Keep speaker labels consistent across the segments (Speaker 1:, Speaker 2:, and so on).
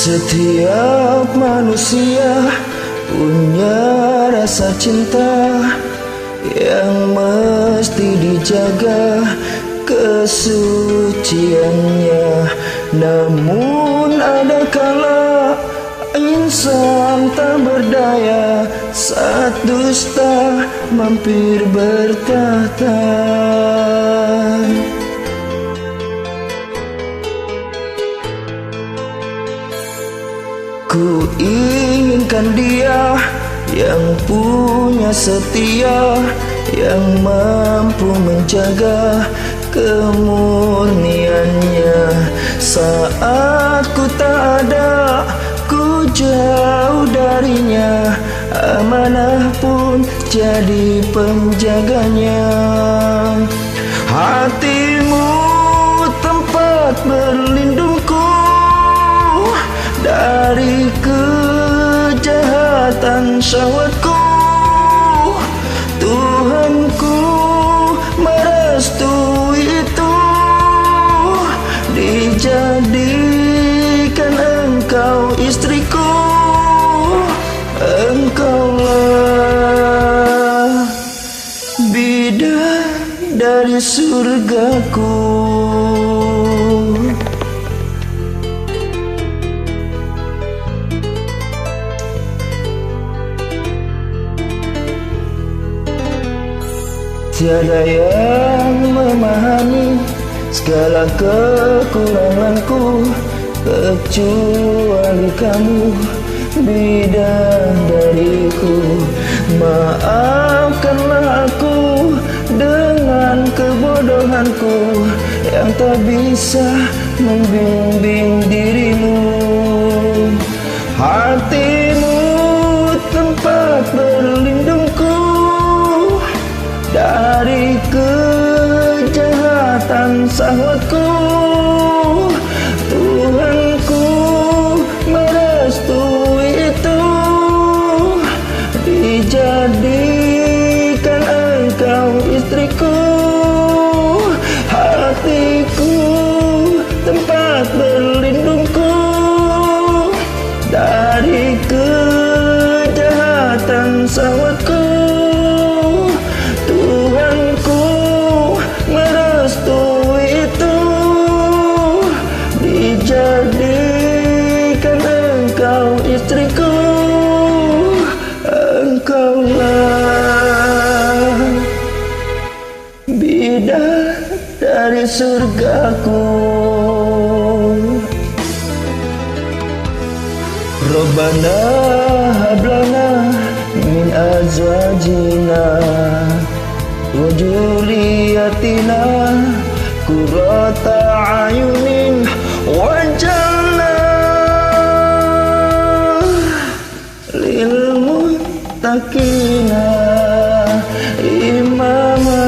Speaker 1: Setiap manusia punya rasa cinta yang mesti dijaga kesuciannya. Namun ada kala insan tak berdaya saat dusta mampir bertahta. Ku inginkan dia yang punya setia, yang mampu menjaga kemurniannya. Saat ku tak ada, ku jauh darinya, amanah pun jadi penjaganya. Hatimu tempat berlindungku dari kejahatan syahwatku. Tuhanku merestui itu, dijadikan engkau istriku. Engkaulah bidadari surgaku. Tiada yang memahami segala kekuranganku kecuali kamu, bidadariku. Maafkanlah aku dengan kebodohanku yang tak bisa membimbing dirimu. Hatimu tempat berlindungku dari kejahatan syahwatku. Tuhanku merestui itu, dijadikan engkau istriku. Hatiku tempat berlindungku dari kejahatan syahwatku. Tuhanku merestui itu, dijadikan engkau istriku. Engkaulah bidadari surgaku. Rabbana hablana min azwajina wa dzurriyyatina qurrata a'yunin waj'alna lil muttaqina imama.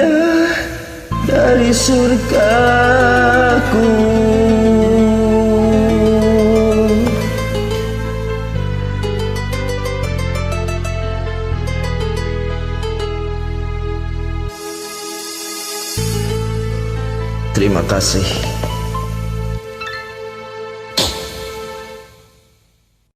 Speaker 1: Bidadari surgaku. Terima kasih.